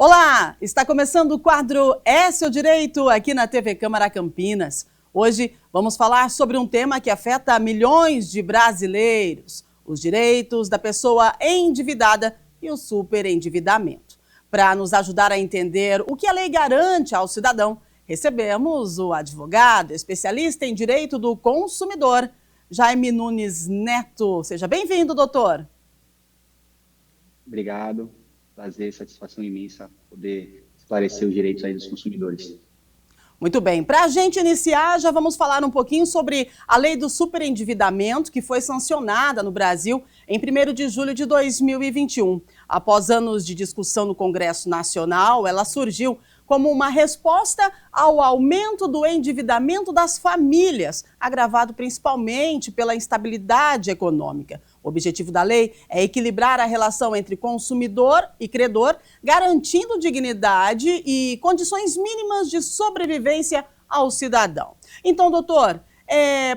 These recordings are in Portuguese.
Olá, está começando o quadro É Seu Direito aqui na TV Câmara Campinas. Hoje vamos falar sobre um tema que afeta milhões de brasileiros, os direitos da pessoa endividada e o superendividamento. Para nos ajudar a entender o que a lei garante ao cidadão, recebemos o advogado, especialista em direito do consumidor, Jaime Nunes Neto. Seja bem-vindo, doutor. Obrigado, prazer, satisfação imensa poder esclarecer os direitos aí dos consumidores. Muito bem, para a gente iniciar, já vamos falar um pouquinho sobre a lei do superendividamento, que foi sancionada no Brasil em 1º de julho de 2021. Após anos de discussão no Congresso Nacional, ela surgiu como uma resposta ao aumento do endividamento das famílias, agravado principalmente pela instabilidade econômica. O objetivo da lei é equilibrar a relação entre consumidor e credor, garantindo dignidade e condições mínimas de sobrevivência ao cidadão. Então, doutor,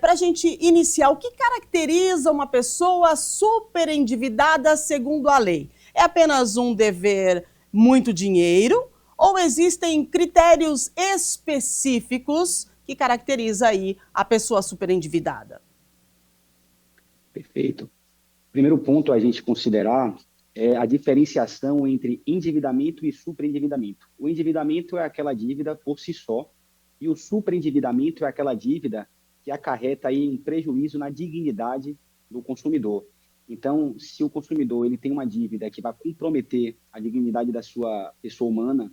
para a gente iniciar, o que caracteriza uma pessoa superendividada segundo a lei? É apenas um dever muito dinheiro ou existem critérios específicos que caracterizam aí a pessoa superendividada? Perfeito. Primeiro ponto a gente considerar é a diferenciação entre endividamento e superendividamento. O endividamento é aquela dívida por si só e o superendividamento é aquela dívida que acarreta aí um prejuízo na dignidade do consumidor. Então, se o consumidor ele tem uma dívida que vai comprometer a dignidade da sua pessoa humana,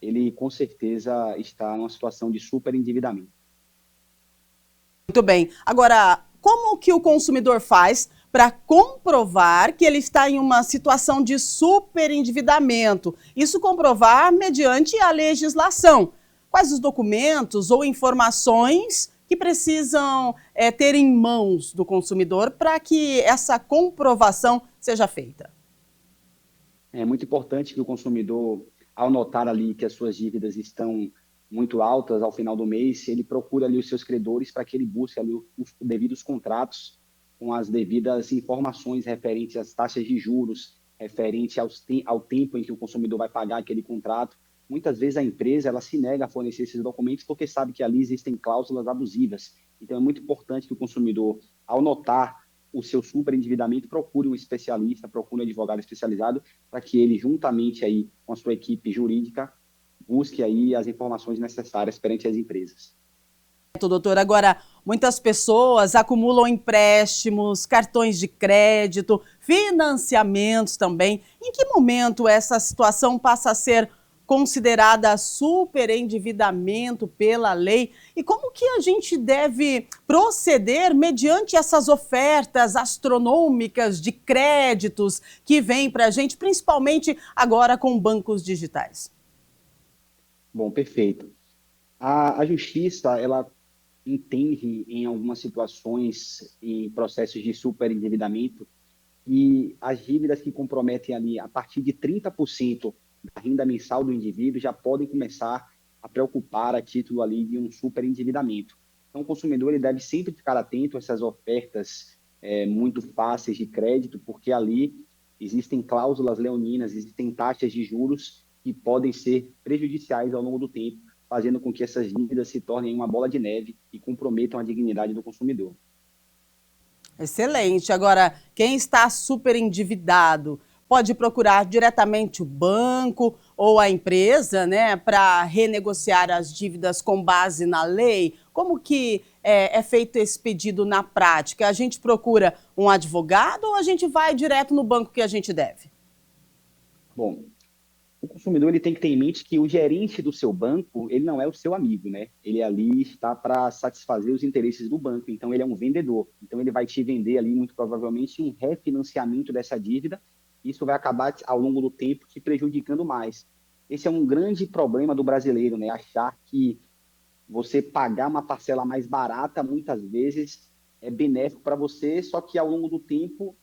ele com certeza está numa situação de superendividamento. Muito bem. Agora, como que o consumidor faz para comprovar que ele está em uma situação de superendividamento? Isso comprovar mediante a legislação. Quais os documentos ou informações que precisam ter em mãos do consumidor para que essa comprovação seja feita? É muito importante que o consumidor, ao notar ali que as suas dívidas estão muito altas ao final do mês, ele procura ali os seus credores para que ele busque ali os devidos contratos com as devidas informações referentes às taxas de juros, referente ao tempo em que o consumidor vai pagar aquele contrato. Muitas vezes a empresa ela se nega a fornecer esses documentos porque sabe que ali existem cláusulas abusivas. Então é muito importante que o consumidor, ao notar o seu superendividamento, procure um especialista, procure um advogado especializado para que ele, juntamente aí com a sua equipe jurídica, busque aí as informações necessárias perante as empresas. Doutor, agora, muitas pessoas acumulam empréstimos, cartões de crédito, financiamentos também. Em que momento essa situação passa a ser considerada superendividamento pela lei? E como que a gente deve proceder mediante essas ofertas astronômicas de créditos que vêm para a gente, principalmente agora com bancos digitais? Bom, perfeito. A justiça, ela entende em algumas situações, em processos de superendividamento, que as dívidas que comprometem ali a partir de 30% da renda mensal do indivíduo já podem começar a preocupar a título ali de um superendividamento. Então, o consumidor ele deve sempre ficar atento a essas ofertas muito fáceis de crédito, porque ali existem cláusulas leoninas, existem taxas de juros que podem ser prejudiciais ao longo do tempo, fazendo com que essas dívidas se tornem uma bola de neve e comprometam a dignidade do consumidor. Excelente. Agora, quem está super endividado pode procurar diretamente o banco ou a empresa, né, para renegociar as dívidas com base na lei? Como que é feito esse pedido na prática? A gente procura um advogado ou a gente vai direto no banco que a gente deve? Bom, o consumidor ele tem que ter em mente que o gerente do seu banco, ele não é o seu amigo, né? Ele ali está para satisfazer os interesses do banco, então ele é um vendedor. Então ele vai te vender ali, muito provavelmente, um refinanciamento dessa dívida. Isso vai acabar, ao longo do tempo, te prejudicando mais. Esse é um grande problema do brasileiro, né? Achar que você pagar uma parcela mais barata, muitas vezes, é benéfico para você, só que ao longo do tempo,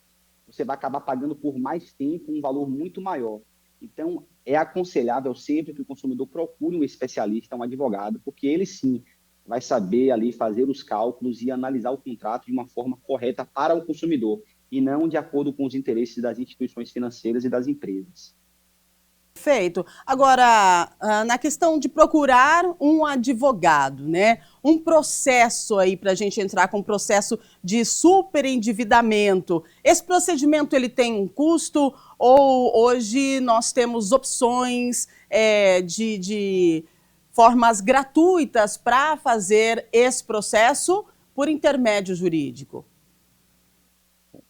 você vai acabar pagando por mais tempo um valor muito maior. Então, é aconselhável sempre que o consumidor procure um especialista, um advogado, porque ele sim vai saber ali fazer os cálculos e analisar o contrato de uma forma correta para o consumidor e não de acordo com os interesses das instituições financeiras e das empresas. Perfeito. Agora, na questão de procurar um advogado, né? Um processo aí para a gente entrar com um processo de superendividamento. Esse procedimento ele tem um custo ou hoje nós temos opções de formas gratuitas para fazer esse processo por intermédio jurídico?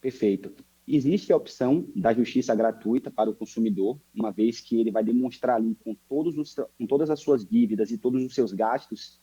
Perfeito. Existe a opção da justiça gratuita para o consumidor, uma vez que ele vai demonstrar ali com todas as suas dívidas e todos os seus gastos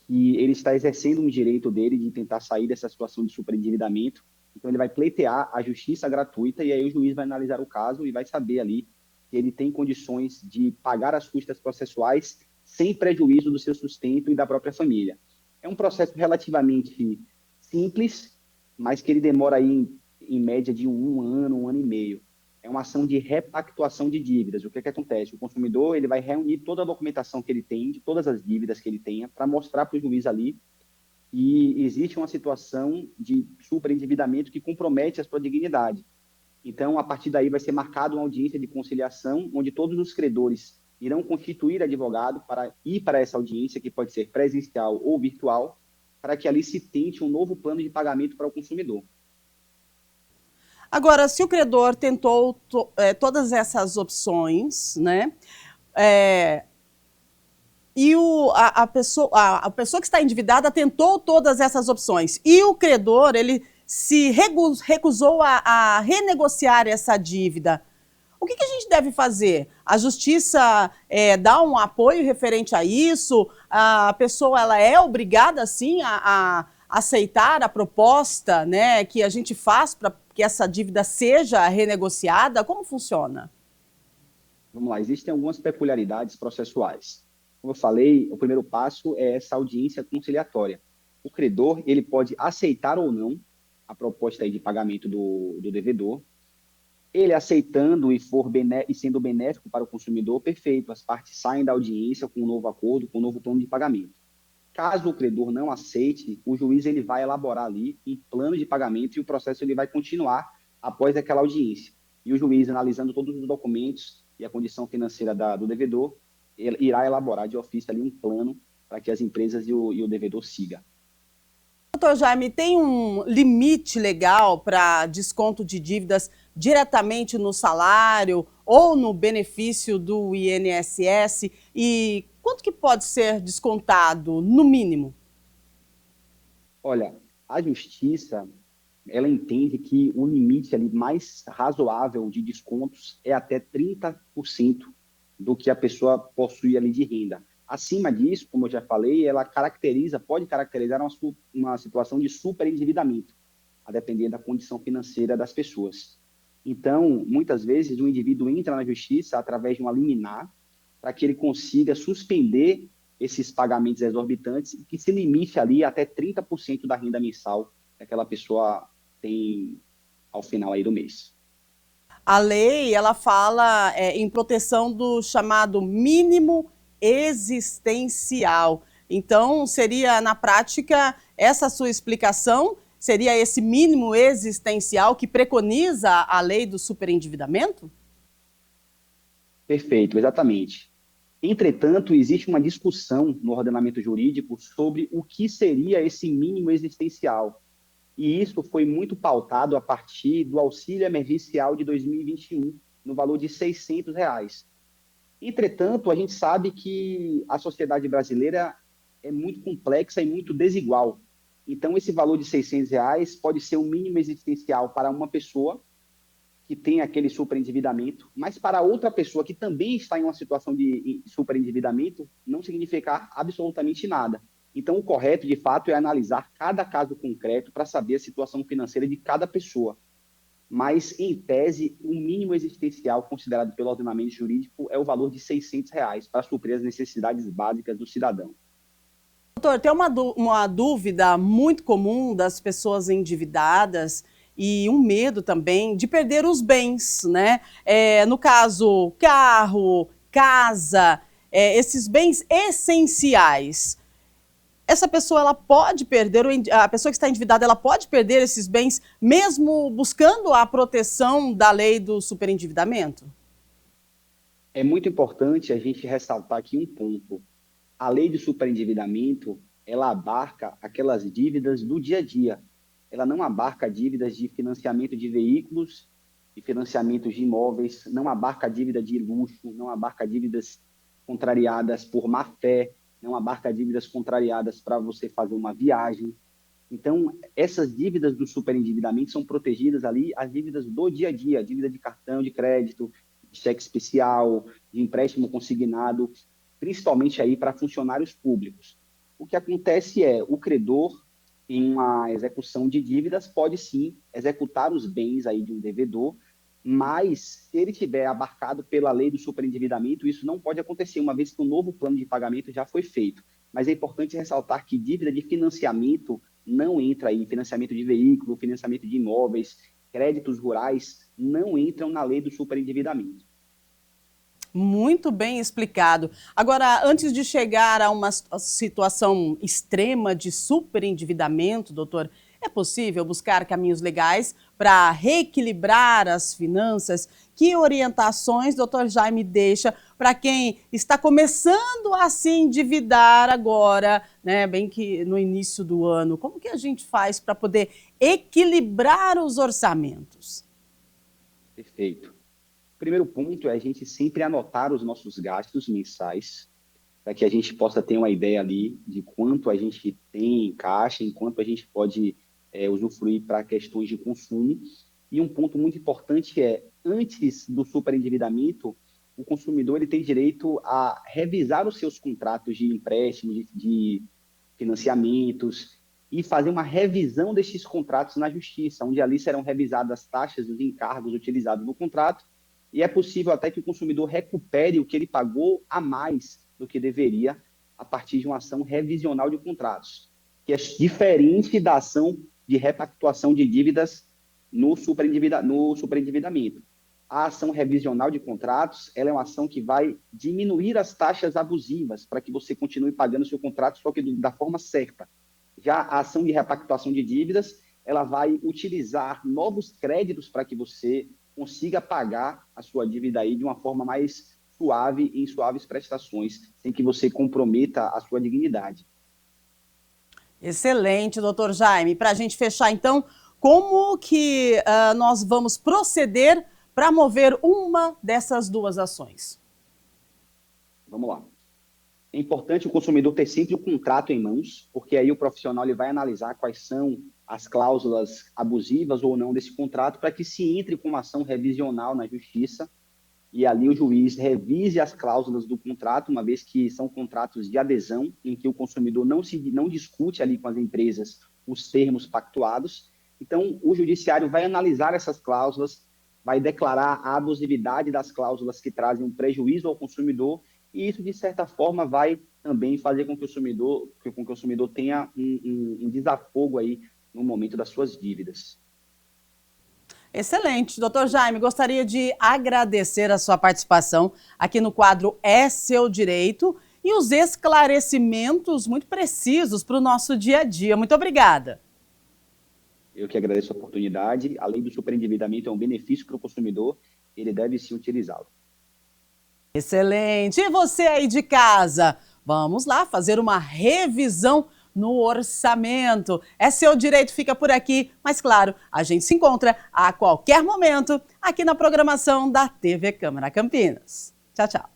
que ele está exercendo um direito dele de tentar sair dessa situação de superendividamento. Então, ele vai pleitear a justiça gratuita e aí o juiz vai analisar o caso e vai saber ali que ele tem condições de pagar as custas processuais sem prejuízo do seu sustento e da própria família. É um processo relativamente simples, mas que ele demora aí em média de um ano e meio. É uma ação de repactuação de dívidas. O que acontece? O consumidor ele vai reunir toda a documentação que ele tem, de todas as dívidas que ele tenha, para mostrar para o juiz ali que existe uma situação de superendividamento que compromete a sua dignidade. Então, a partir daí vai ser marcada uma audiência de conciliação, onde todos os credores irão constituir advogado para ir para essa audiência, que pode ser presencial ou virtual, para que ali se tente um novo plano de pagamento para o consumidor. Agora, se o credor tentou todas essas opções, né? E a pessoa que está endividada tentou todas essas opções e o credor ele se recusou a renegociar essa dívida. O que a gente deve fazer? A justiça dá um apoio referente a isso? A pessoa ela é obrigada, sim, a aceitar a proposta, né, que a gente faz para que essa dívida seja renegociada? Como funciona? Vamos lá, existem algumas peculiaridades processuais. Como eu falei, o primeiro passo é essa audiência conciliatória. O credor ele pode aceitar ou não a proposta aí de pagamento do devedor. Ele aceitando e sendo benéfico para o consumidor, perfeito, as partes saem da audiência com um novo acordo, com um novo plano de pagamento. Caso o credor não aceite, o juiz ele vai elaborar ali um plano de pagamento e o processo ele vai continuar após aquela audiência. E o juiz, analisando todos os documentos e a condição financeira do devedor, ele irá elaborar de ofício ali um plano para que as empresas e o devedor sigam. Doutor Jaime, tem um limite legal para desconto de dívidas diretamente no salário ou no benefício do INSS? E quanto que pode ser descontado, no mínimo? Olha, a justiça, ela entende que o limite ali mais razoável de descontos é até 30% do que a pessoa possui ali de renda. Acima disso, como eu já falei, ela pode caracterizar uma situação de superendividamento, a depender da condição financeira das pessoas. Então, muitas vezes, o indivíduo entra na justiça através de uma liminar para que ele consiga suspender esses pagamentos exorbitantes e que se limite ali até 30% da renda mensal que aquela pessoa tem ao final aí do mês. A lei, ela fala em proteção do chamado mínimo existencial. Então, seria, na prática, essa sua explicação? Seria esse mínimo existencial que preconiza a lei do superendividamento? Perfeito, exatamente. Entretanto, existe uma discussão no ordenamento jurídico sobre o que seria esse mínimo existencial. E isso foi muito pautado a partir do auxílio emergencial de 2021, no valor de R$ 600. Entretanto, a gente sabe que a sociedade brasileira é muito complexa e muito desigual. Então, esse valor de R$ 600 pode ser o mínimo existencial para uma pessoa que tem aquele superendividamento, mas para outra pessoa que também está em uma situação de superendividamento, não significar absolutamente nada. Então, o correto, de fato, é analisar cada caso concreto para saber a situação financeira de cada pessoa. Mas, em tese, o mínimo existencial considerado pelo ordenamento jurídico é o valor de R$ 600 para suprir as necessidades básicas do cidadão. Doutor, tem uma dúvida muito comum das pessoas endividadas e um medo também de perder os bens, né? No caso, carro, casa, esses bens essenciais. Essa pessoa ela pode perder, a pessoa que está endividada, ela pode perder esses bens mesmo buscando a proteção da lei do superendividamento? É muito importante a gente ressaltar aqui um ponto. A lei de superendividamento, ela abarca aquelas dívidas do dia a dia. Ela não abarca dívidas de financiamento de veículos e financiamentos de imóveis, não abarca dívida de luxo, não abarca dívidas contrariadas por má fé, não abarca dívidas contrariadas para você fazer uma viagem. Então, essas dívidas do superendividamento são protegidas ali, as dívidas do dia a dia, dívida de cartão de crédito, de cheque especial, de empréstimo consignado, principalmente aí para funcionários públicos. O que acontece é, o credor, em uma execução de dívidas, pode sim executar os bens aí de um devedor, mas se ele tiver abarcado pela lei do superendividamento, isso não pode acontecer, uma vez que o novo plano de pagamento já foi feito. Mas é importante ressaltar que dívida de financiamento não entra aí, financiamento de veículo, financiamento de imóveis, créditos rurais, não entram na lei do superendividamento. Muito bem explicado. Agora, antes de chegar a uma situação extrema de superendividamento, doutor, é possível buscar caminhos legais para reequilibrar as finanças? Que orientações, doutor Jaime, deixa para quem está começando a se endividar agora, né, bem que no início do ano? Como que a gente faz para poder equilibrar os orçamentos? Perfeito. O primeiro ponto é a gente sempre anotar os nossos gastos mensais, para que a gente possa ter uma ideia ali de quanto a gente tem em caixa, em quanto a gente pode usufruir para questões de consumo. E um ponto muito importante é, antes do superendividamento, o consumidor ele tem direito a revisar os seus contratos de empréstimo, de financiamentos, e fazer uma revisão desses contratos na justiça, onde ali serão revisadas as taxas dos encargos utilizados no contrato, e é possível até que o consumidor recupere o que ele pagou a mais do que deveria a partir de uma ação revisional de contratos, que é diferente da ação de repactuação de dívidas no superendividamento. A ação revisional de contratos, ela é uma ação que vai diminuir as taxas abusivas para que você continue pagando o seu contrato, só que da forma certa. Já a ação de repactuação de dívidas, ela vai utilizar novos créditos para que você consiga pagar a sua dívida aí de uma forma mais suave, em suaves prestações, sem que você comprometa a sua dignidade. Excelente, doutor Jaime. Para a gente fechar, então, como que nós vamos proceder para mover uma dessas duas ações? Vamos lá. É importante o consumidor ter sempre o contrato em mãos, porque aí o profissional ele vai analisar quais são as cláusulas abusivas ou não desse contrato, para que se entre com uma ação revisional na justiça e ali o juiz revise as cláusulas do contrato, uma vez que são contratos de adesão, em que o consumidor não discute ali com as empresas os termos pactuados. Então, o judiciário vai analisar essas cláusulas, vai declarar a abusividade das cláusulas que trazem um prejuízo ao consumidor, e isso, de certa forma, vai também fazer com que o consumidor tenha um desafogo aí no momento das suas dívidas. Excelente. Doutor Jaime, gostaria de agradecer a sua participação aqui no quadro É Seu Direito e os esclarecimentos muito precisos para o nosso dia a dia. Muito obrigada. Eu que agradeço a oportunidade. A lei do superendividamento é um benefício para o consumidor, ele deve sim utilizá-lo. Excelente. E você aí de casa? Vamos lá fazer uma revisão no orçamento. É Seu Direito, fica por aqui, mas claro, a gente se encontra a qualquer momento aqui na programação da TV Câmara Campinas. Tchau, tchau.